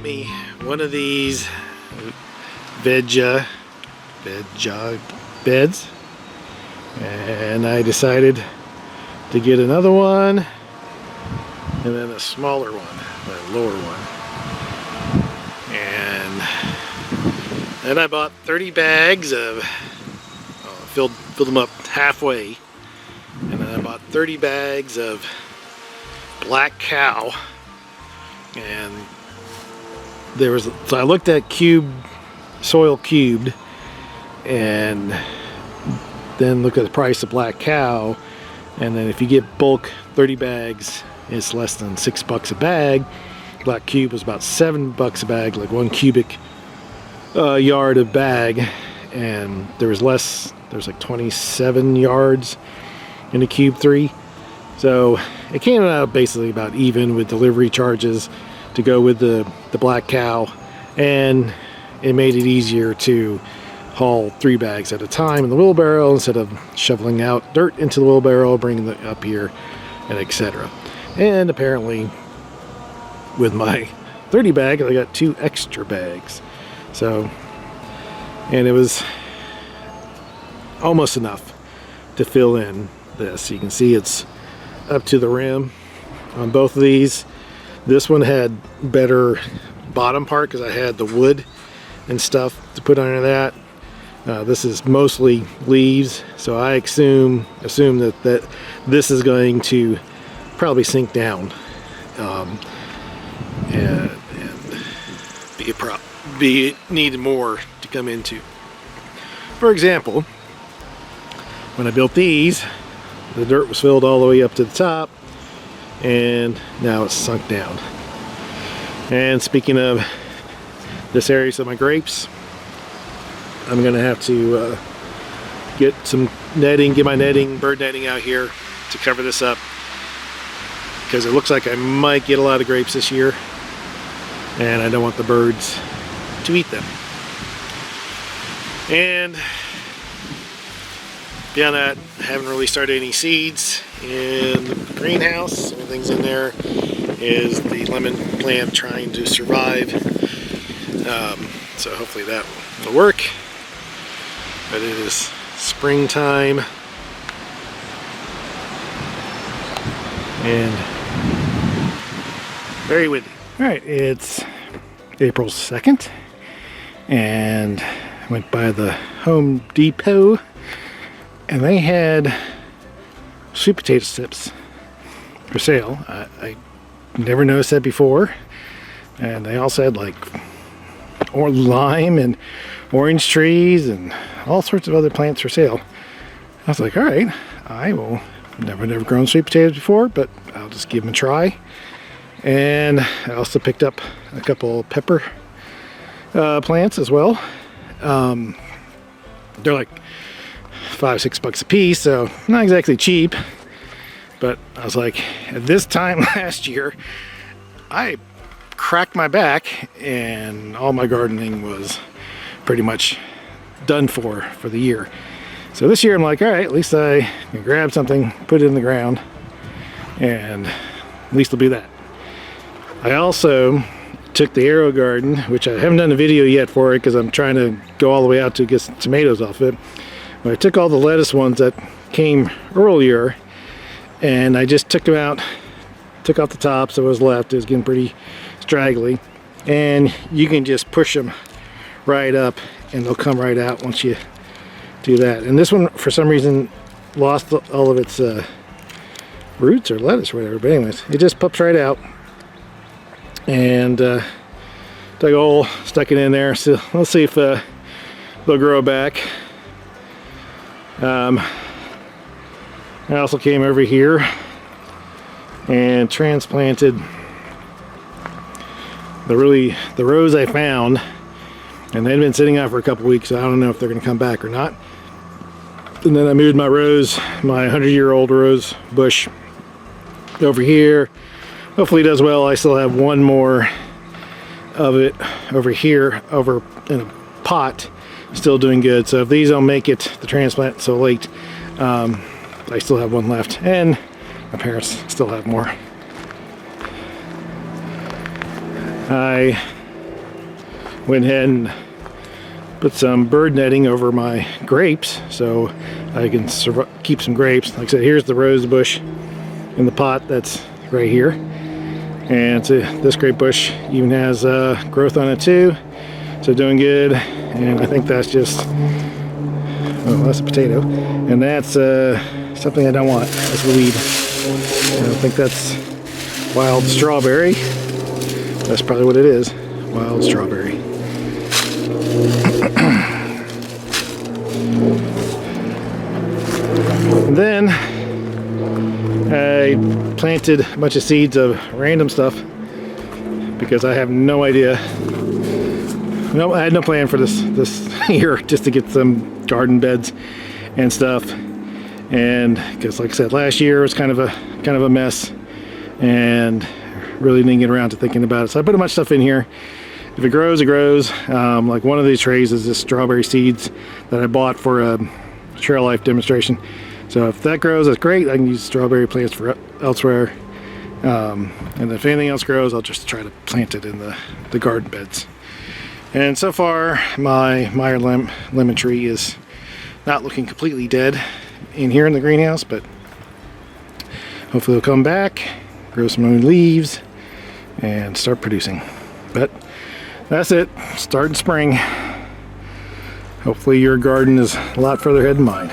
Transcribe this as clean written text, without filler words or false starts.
me one of these VEGEGA beds, and I decided to get another one and then a smaller one, a lower one. And then I bought 30 bags of, filled them up halfway, and then I bought 30 bags of Black Kow. And there was, so I looked at soil cubed, and then look at the price of Black Kow, and then if you get bulk 30 bags, it's less than $6 a bag. Black Cube was about $7 a bag, like 1 cubic yard of bag, and there was like 27 yards in the Cube 3. So it came out basically about even with delivery charges to go with the Black Kow, and it made it easier to haul 3 bags at a time in the wheelbarrow instead of shoveling out dirt into the wheelbarrow, bringing it up here, and etc. And apparently with my 30 bag I got 2 extra bags, so, and it was almost enough to fill in this. You can see it's up to the rim on both of these. This one had better bottom part because I had the wood and stuff to put under that. This is mostly leaves, so I assume that this is going to probably sink down and be needed more to come into. For example, when I built these, the dirt was filled all the way up to the top, and now it's sunk down. And speaking of this area of my grapes, I'm gonna have to get some netting, get my netting, bird netting out here to cover this up, because it looks like I might get a lot of grapes this year, and I don't want the birds to eat them. And beyond that, I haven't really started any seeds in the greenhouse. Some of the things in there is the lemon plant trying to survive. So hopefully that will work. But it is springtime, and very windy. All right, it's April 2nd, and I went by the Home Depot, and they had sweet potato chips for sale. I never noticed that before. And they also had like lime and orange trees and all sorts of other plants for sale. I was like, all right, never grown sweet potatoes before, but I'll just give them a try. And I also picked up a couple pepper plants as well. They're like $5-6 a piece, so not exactly cheap. But I was like, at this time last year, I cracked my back and all my gardening was pretty much done for the year. So this year I'm like, all right, at least I can grab something, put it in the ground, and at least it'll be that. I also took the Arrow Garden, which I haven't done a video yet for it because I'm trying to go all the way out to get some tomatoes off it. But I took all the lettuce ones that came earlier, and I just took them out, took off the top, so what was left. It was getting pretty straggly, and you can just push them right up and they'll come right out once you do that. And this one for some reason lost all of its roots or lettuce or whatever, but anyways, it just pops right out. And dug a hole, stuck it in there, so let's see if they'll grow back. I also came over here and transplanted the rows I found, and they'd been sitting out for a couple weeks, so I don't know if they're going to come back or not. And then I moved my rose, my 100-year-old rose bush over here. Hopefully it does well. I still have one more of it over here, over in a pot, still doing good. So if these don't make it, the transplant so late, I still have one left, and my parents still have more. I went ahead and put some bird netting over my grapes so I can keep some grapes. Like I said, here's the rose bush in the pot that's right here, and so this grape bush even has growth on it too, so doing good. And I think that's just, oh, that's a potato, and that's something I don't want. That's a weed. I don't think that's wild strawberry. That's probably what it is, wild strawberry. And then I planted a bunch of seeds of random stuff because I have no idea. No, I had no plan for this year, just to get some garden beds and stuff. And because, like I said, last year was kind of a mess, and really didn't get around to thinking about it. So I put a bunch of stuff in here. If it grows, it grows. Like one of these trays is this strawberry seeds that I bought for a trail life demonstration. So if that grows, that's great. I can use strawberry plants for elsewhere. And if anything else grows, I'll just try to plant it in the garden beds. And so far, my Meyer lemon tree is not looking completely dead in here in the greenhouse, but hopefully it'll come back, grow some new leaves, and start producing. But that's it, starting spring. Hopefully your garden is a lot further ahead than mine.